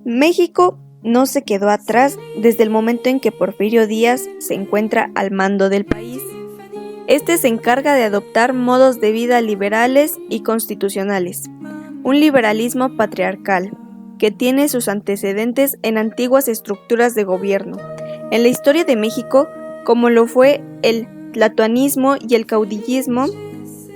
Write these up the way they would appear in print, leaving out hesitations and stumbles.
México no se quedó atrás desde el momento en que Porfirio Díaz se encuentra al mando del país. Este se encarga de adoptar modos de vida liberales y constitucionales, un liberalismo patriarcal, que tiene sus antecedentes en antiguas estructuras de gobierno. En la historia de México, como lo fue el tlatoanismo y el caudillismo,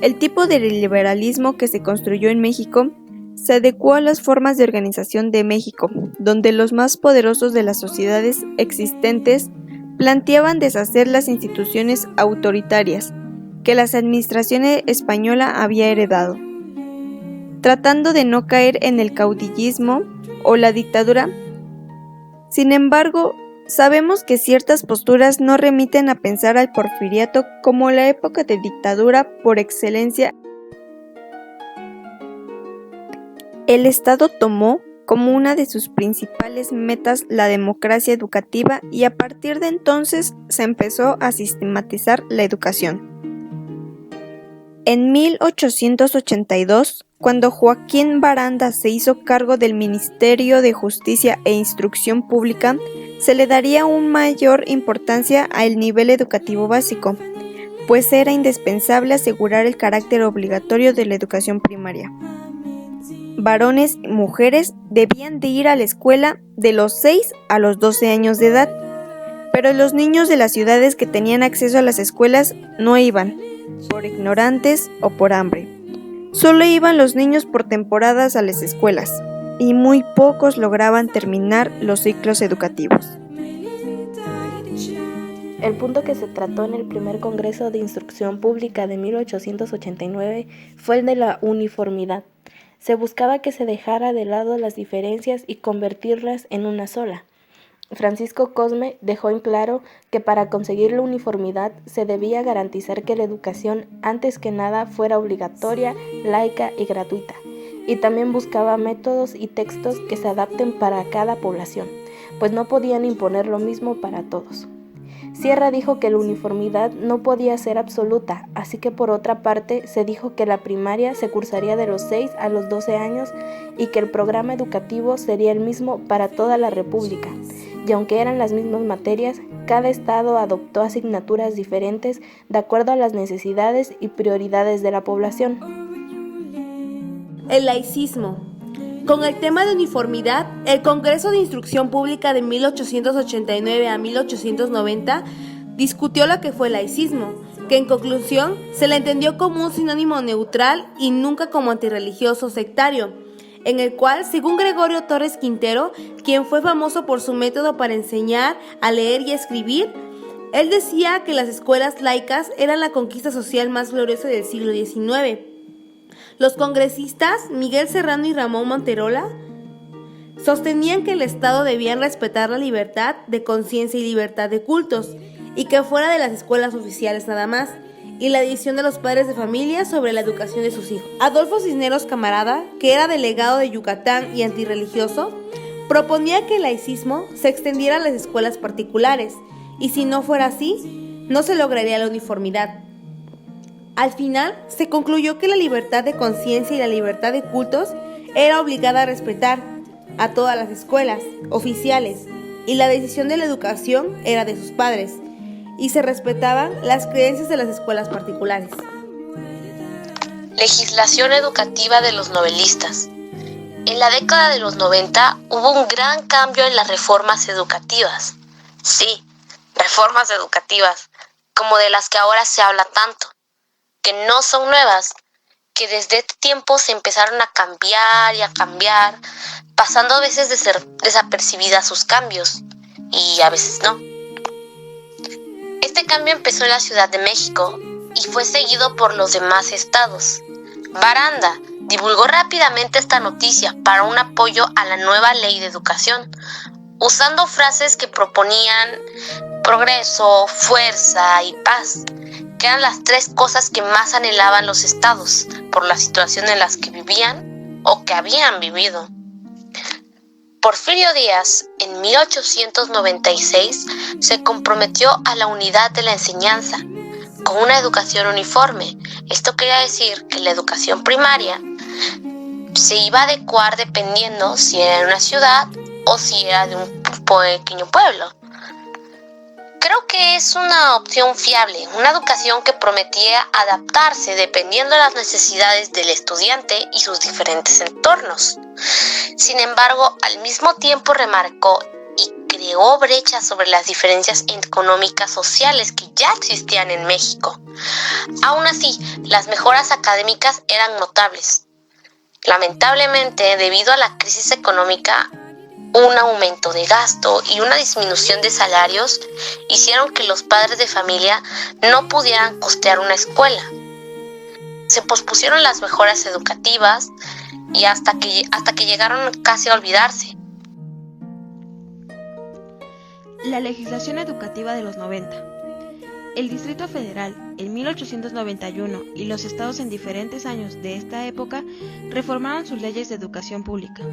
el tipo de liberalismo que se construyó en México se adecuó a las formas de organización de México, donde los más poderosos de las sociedades existentes planteaban deshacer las instituciones autoritarias que la administración española había heredado, tratando de no caer en el caudillismo o la dictadura. Sin embargo, sabemos que ciertas posturas no remiten a pensar al porfiriato como la época de dictadura por excelencia. El Estado tomó como una de sus principales metas la democracia educativa y a partir de entonces se empezó a sistematizar la educación. En 1882, cuando Joaquín Baranda se hizo cargo del Ministerio de Justicia e Instrucción Pública, se le daría una mayor importancia al nivel educativo básico, pues era indispensable asegurar el carácter obligatorio de la educación primaria. Varones y mujeres debían de ir a la escuela de los 6 a los 12 años de edad, pero los niños de las ciudades que tenían acceso a las escuelas no iban, por ignorantes o por hambre. Solo iban los niños por temporadas a las escuelas, y muy pocos lograban terminar los ciclos educativos. El punto que se trató en el primer Congreso de Instrucción Pública de 1889 fue el de la uniformidad. Se buscaba que se dejara de lado las diferencias y convertirlas en una sola. Francisco Cosme dejó en claro que para conseguir la uniformidad se debía garantizar que la educación antes que nada fuera obligatoria, laica y gratuita, y también buscaba métodos y textos que se adapten para cada población, pues no podían imponer lo mismo para todos. Sierra dijo que la uniformidad no podía ser absoluta, así que por otra parte se dijo que la primaria se cursaría de los 6 a los 12 años y que el programa educativo sería el mismo para toda la República. Y aunque eran las mismas materias, cada estado adoptó asignaturas diferentes de acuerdo a las necesidades y prioridades de la población. El laicismo. Con el tema de uniformidad, el Congreso de Instrucción Pública de 1889 a 1890 discutió lo que fue el laicismo, que en conclusión se le entendió como un sinónimo neutral y nunca como antirreligioso sectario, en el cual, según Gregorio Torres Quintero, quien fue famoso por su método para enseñar a leer y a escribir, él decía que las escuelas laicas eran la conquista social más gloriosa del siglo XIX. Los congresistas Miguel Serrano y Ramón Manterola sostenían que el Estado debía respetar la libertad de conciencia y libertad de cultos, y que fuera de las escuelas oficiales nada más, y la decisión de los padres de familia sobre la educación de sus hijos. Adolfo Cisneros Camarada, que era delegado de Yucatán y antirreligioso, proponía que el laicismo se extendiera a las escuelas particulares, y si no fuera así, no se lograría la uniformidad. Al final, se concluyó que la libertad de conciencia y la libertad de cultos era obligada a respetar a todas las escuelas oficiales, y la decisión de la educación era de sus padres, y se respetaban las creencias de las escuelas particulares. Legislación educativa de los novelistas. En la década de los 90 hubo un gran cambio en las reformas educativas. Sí, reformas educativas, como de las que ahora se habla tanto, que no son nuevas, que desde este tiempo se empezaron a cambiar y a cambiar, pasando a veces de ser desapercibidas sus cambios, y a veces no. Este cambio empezó en la Ciudad de México y fue seguido por los demás estados. Baranda divulgó rápidamente esta noticia para un apoyo a la nueva ley de educación, usando frases que proponían progreso, fuerza y paz, que eran las tres cosas que más anhelaban los estados por la situación en la que vivían o que habían vivido. Porfirio Díaz, en 1896, se comprometió a la unidad de la enseñanza, con una educación uniforme. Esto quería decir que la educación primaria se iba a adecuar dependiendo si era en una ciudad o si era de un pequeño pueblo. Creo que es una opción fiable, una educación que prometía adaptarse dependiendo de las necesidades del estudiante y sus diferentes entornos. Sin embargo, al mismo tiempo remarcó y creó brechas sobre las diferencias económicas sociales que ya existían en México. Aún así, las mejoras académicas eran notables. Lamentablemente, debido a la crisis económica, un aumento de gasto y una disminución de salarios hicieron que los padres de familia no pudieran costear una escuela. Se pospusieron las mejoras educativas y hasta que llegaron casi a olvidarse. La legislación educativa de los 90. El Distrito Federal, en 1891, y los estados en diferentes años de esta época reformaron sus leyes de educación pública.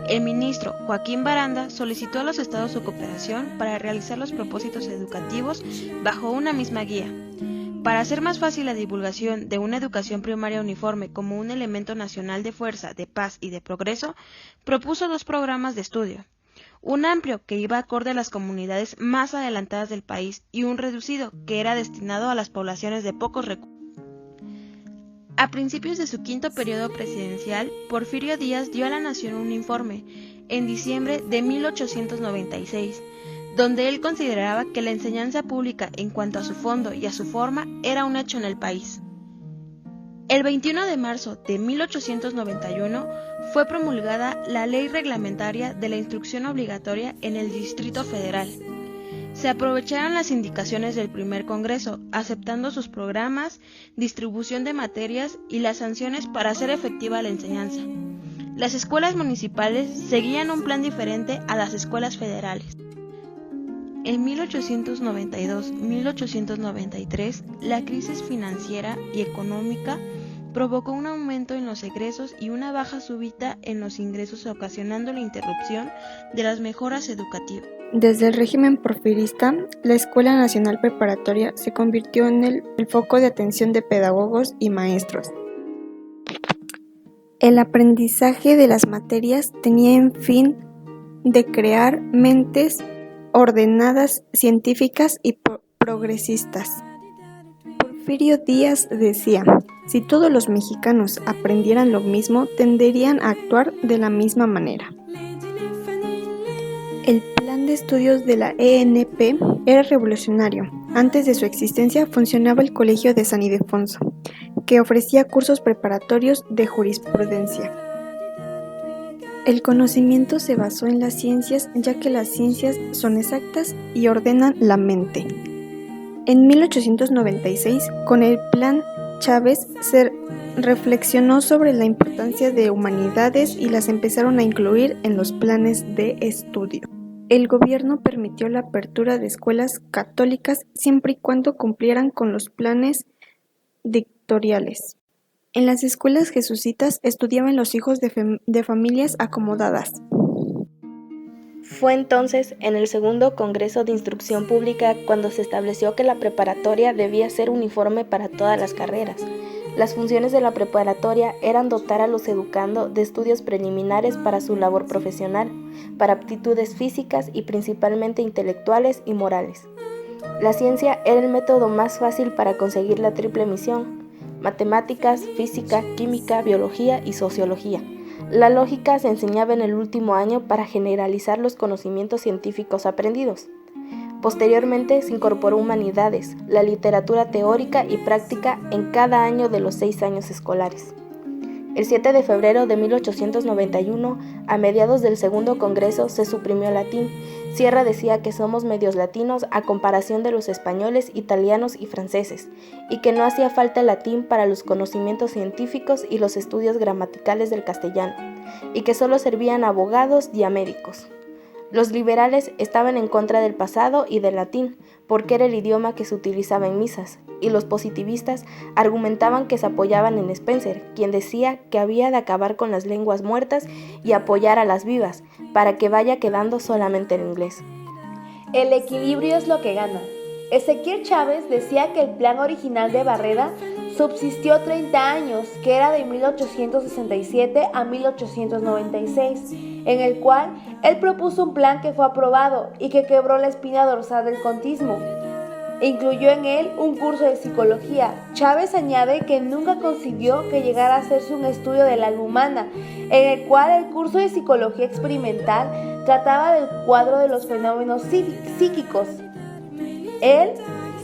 El ministro Joaquín Baranda solicitó a los estados su cooperación para realizar los propósitos educativos bajo una misma guía. Para hacer más fácil la divulgación de una educación primaria uniforme como un elemento nacional de fuerza, de paz y de progreso, propuso 2 programas de estudio. Un amplio que iba acorde a las comunidades más adelantadas del país y un reducido que era destinado a las poblaciones de pocos recursos. A principios de su 5º periodo presidencial, Porfirio Díaz dio a la nación un informe, en diciembre de 1896, donde él consideraba que la enseñanza pública en cuanto a su fondo y a su forma era un hecho en el país. El 21 de marzo de 1891 fue promulgada la Ley Reglamentaria de la Instrucción Obligatoria en el Distrito Federal. Se aprovecharon las indicaciones del primer Congreso, aceptando sus programas, distribución de materias y las sanciones para hacer efectiva la enseñanza. Las escuelas municipales seguían un plan diferente a las escuelas federales. En 1892-1893, la crisis financiera y económica provocó un aumento en los egresos y una baja súbita en los ingresos, ocasionando la interrupción de las mejoras educativas. Desde el régimen porfirista, la Escuela Nacional Preparatoria se convirtió en el foco de atención de pedagogos y maestros. El aprendizaje de las materias tenía en fin de crear mentes ordenadas, científicas y progresistas. Porfirio Díaz decía: si todos los mexicanos aprendieran lo mismo, tenderían a actuar de la misma manera. El plan de estudios de la ENP era revolucionario. Antes de su existencia funcionaba el Colegio de San Ildefonso, que ofrecía cursos preparatorios de jurisprudencia. El conocimiento se basó en las ciencias, ya que las ciencias son exactas y ordenan la mente. En 1896, con el Plan Chávez, se reflexionó sobre la importancia de humanidades y las empezaron a incluir en los planes de estudio. El gobierno permitió la apertura de escuelas católicas siempre y cuando cumplieran con los planes dictatoriales. En las escuelas jesuitas estudiaban los hijos de familias acomodadas. Fue entonces, en el segundo Congreso de Instrucción Pública, cuando se estableció que la preparatoria debía ser uniforme para todas las carreras. Las funciones de la preparatoria eran dotar a los educando de estudios preliminares para su labor profesional, para aptitudes físicas y principalmente intelectuales y morales. La ciencia era el método más fácil para conseguir la triple misión: matemáticas, física, química, biología y sociología. La lógica se enseñaba en el último año para generalizar los conocimientos científicos aprendidos. Posteriormente se incorporó humanidades, la literatura teórica y práctica en cada año de los 6 años escolares. El 7 de febrero de 1891, a mediados del segundo congreso, se suprimió latín. Sierra decía que somos medios latinos a comparación de los españoles, italianos y franceses, y que no hacía falta el latín para los conocimientos científicos y los estudios gramaticales del castellano, y que solo servían a abogados y a médicos. Los liberales estaban en contra del pasado y del latín, porque era el idioma que se utilizaba en misas, y los positivistas argumentaban que se apoyaban en Spencer, quien decía que había de acabar con las lenguas muertas y apoyar a las vivas, para que vaya quedando solamente el inglés. El equilibrio es lo que gana. Ezequiel Chávez decía que el plan original de Barreda subsistió 30 años, que era de 1867 a 1896, en el cual él propuso un plan que fue aprobado y que quebró la espina dorsal del contismo. Incluyó en él un curso de psicología. Chávez añade que nunca consiguió que llegara a hacerse un estudio del alma humana, en el cual el curso de psicología experimental trataba del cuadro de los fenómenos psíquicos. Él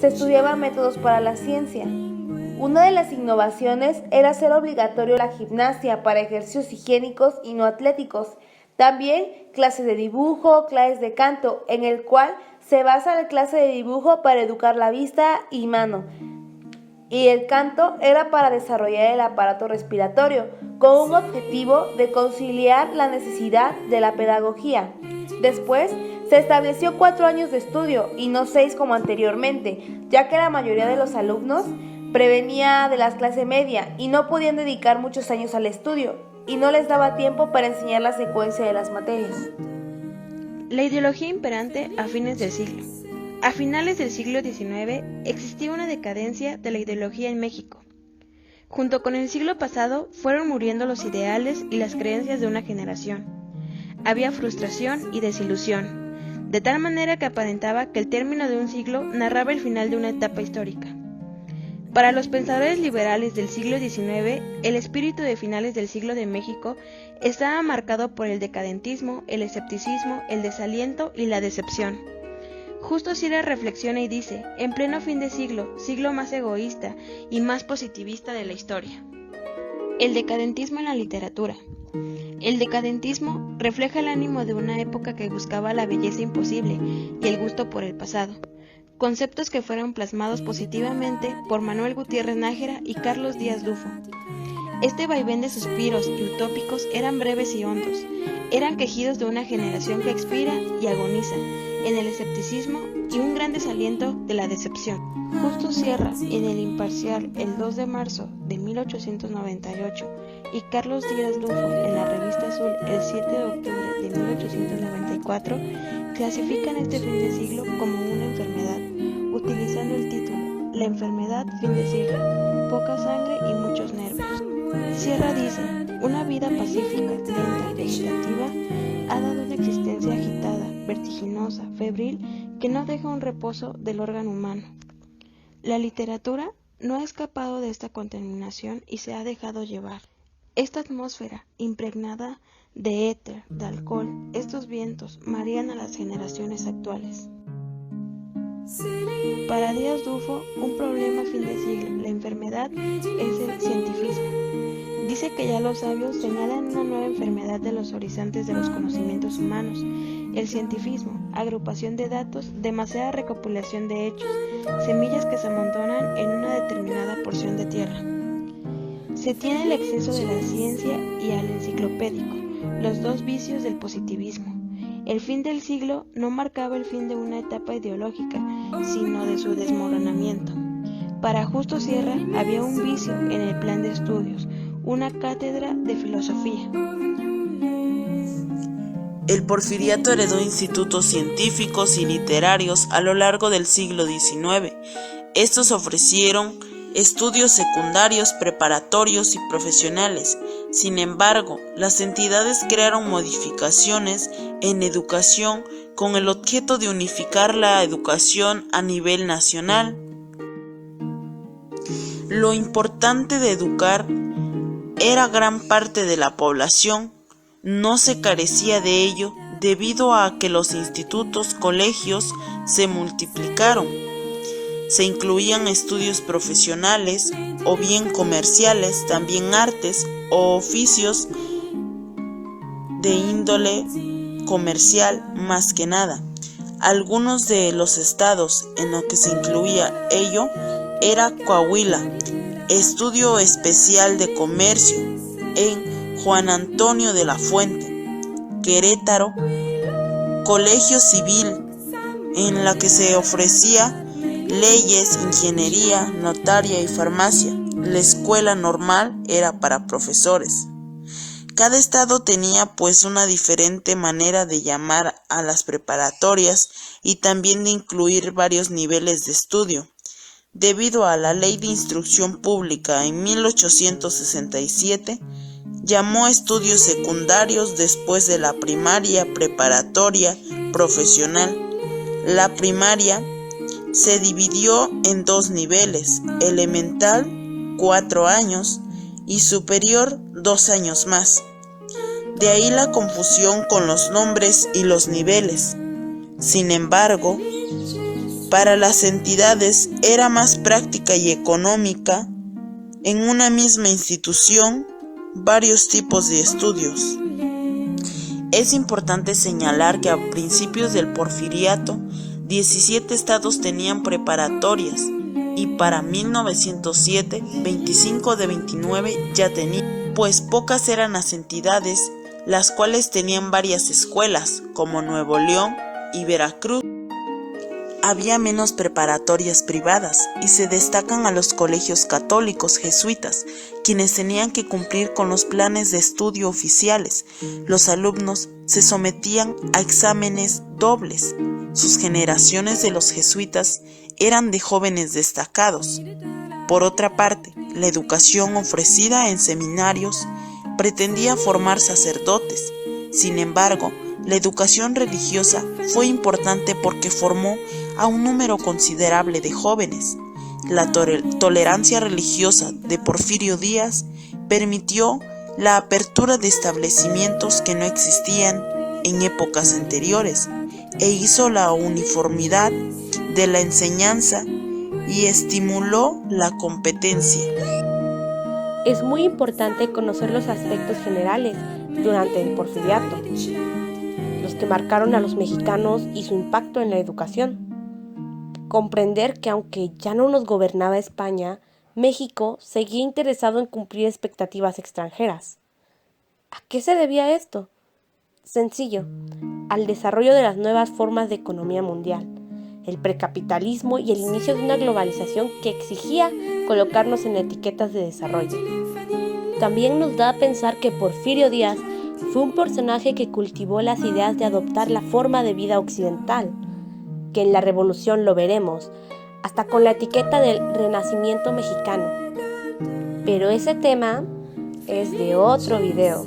se estudiaba métodos para la ciencia. Una de las innovaciones era hacer obligatorio la gimnasia para ejercicios higiénicos y no atléticos. También clases de dibujo, clases de canto, en el cual se basa la clase de dibujo para educar la vista y mano. Y el canto era para desarrollar el aparato respiratorio, con un objetivo de conciliar la necesidad de la pedagogía. Después, se estableció 4 años de estudio y no 6 como anteriormente, ya que la mayoría de los alumnos prevenía de la clase media y no podían dedicar muchos años al estudio, y no les daba tiempo para enseñar la secuencia de las materias. La ideología imperante a fines del siglo. A finales del siglo XIX existía una decadencia de la ideología en México. Junto con el siglo pasado fueron muriendo los ideales y las creencias de una generación. Había frustración y desilusión, de tal manera que aparentaba que el término de un siglo narraba el final de una etapa histórica. Para los pensadores liberales del siglo XIX, el espíritu de finales del siglo de México estaba marcado por el decadentismo, el escepticismo, el desaliento y la decepción. Justo Sierra reflexiona y dice, en pleno fin de siglo, siglo más egoísta y más positivista de la historia. El decadentismo en la literatura. El decadentismo refleja el ánimo de una época que buscaba la belleza imposible y el gusto por el pasado. Conceptos que fueron plasmados positivamente por Manuel Gutiérrez Nájera y Carlos Díaz Dufo. Este vaivén de suspiros y utópicos eran breves y hondos, eran quejidos de una generación que expira y agoniza en el escepticismo y un gran desaliento de la decepción. Justo Sierra en El Imparcial el 2 de marzo de 1898 y Carlos Díaz Dufo en la Revista Azul el 7 de octubre de 1894 clasifican este fin de siglo como una enfermedad, utilizando el título La enfermedad fin de siglo, poca sangre y muchos nervios. Sierra dice, una vida pacífica, lenta y vegetativa ha dado una existencia agitada, vertiginosa, febril, que no deja un reposo del órgano humano. La literatura no ha escapado de esta contaminación y se ha dejado llevar. Esta atmósfera, impregnada de éter, de alcohol, estos vientos marean a las generaciones actuales. Para Díaz Dufo, un problema fin de siglo, la enfermedad, es el cientifismo. Dice que ya los sabios señalan una nueva enfermedad de los horizontes de los conocimientos humanos, el cientifismo, agrupación de datos, demasiada recopilación de hechos, semillas que se amontonan en una determinada porción de tierra. Se tiene el exceso de la ciencia y al enciclopédico, los dos vicios del positivismo. El fin del siglo no marcaba el fin de una etapa ideológica, sino de su desmoronamiento. Para Justo Sierra había un vicio en el plan de estudios, una cátedra de filosofía. El porfiriato heredó institutos científicos y literarios a lo largo del siglo XIX. Estos ofrecieron estudios secundarios, preparatorios y profesionales. Sin embargo, las entidades crearon modificaciones en educación con el objeto de unificar la educación a nivel nacional. Lo importante de educar era gran parte de la población, no se carecía de ello debido a que los institutos, colegios se multiplicaron. Se incluían estudios profesionales o bien comerciales, también artes o oficios de índole comercial más que nada. Algunos de los estados en los que se incluía ello era Coahuila, estudio especial de comercio en Juan Antonio de la Fuente, Querétaro, colegio civil en la que se ofrecía leyes, ingeniería, notaria y farmacia. La escuela normal era para profesores. Cada estado tenía pues una diferente manera de llamar a las preparatorias y también de incluir varios niveles de estudio. debido a la Ley de Instrucción Pública en 1867, llamó estudios secundarios después de la primaria, preparatoria, profesional. La primaria se dividió en 2 niveles, elemental, 4 años, y superior, 2 años más. De ahí la confusión con los nombres y los niveles. Sin embargo, para las entidades era más práctica y económica en una misma institución varios tipos de estudios. Es importante señalar que a principios del Porfiriato, 17 estados tenían preparatorias y para 1907, 25 de 29 ya tenían, pues pocas eran las entidades las cuales tenían varias escuelas, como Nuevo León y Veracruz. Había menos preparatorias privadas y se destacan a los colegios católicos jesuitas, quienes tenían que cumplir con los planes de estudio oficiales. Los alumnos se sometían a exámenes dobles. Sus generaciones de los jesuitas eran de jóvenes destacados. Por otra parte, la educación ofrecida en seminarios pretendía formar sacerdotes. Sin embargo, la educación religiosa fue importante porque formó a un número considerable de jóvenes. La tolerancia religiosa de Porfirio Díaz permitió la apertura de establecimientos que no existían en épocas anteriores e hizo la uniformidad de la enseñanza y estimuló la competencia. Es muy importante conocer los aspectos generales durante el Porfiriato, los que marcaron a los mexicanos y su impacto en la educación. Comprender que aunque ya no nos gobernaba España, México seguía interesado en cumplir expectativas extranjeras. ¿A qué se debía esto? Sencillo, al desarrollo de las nuevas formas de economía mundial, el precapitalismo y el inicio de una globalización que exigía colocarnos en etiquetas de desarrollo. También nos da a pensar que Porfirio Díaz fue un personaje que cultivó las ideas de adoptar la forma de vida occidental, que en la Revolución lo veremos, hasta con la etiqueta del Renacimiento mexicano. Pero ese tema es de otro video.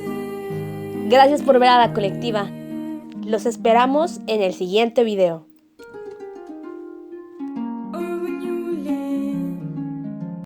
Gracias por ver a La Colectiva. Los esperamos en el siguiente video.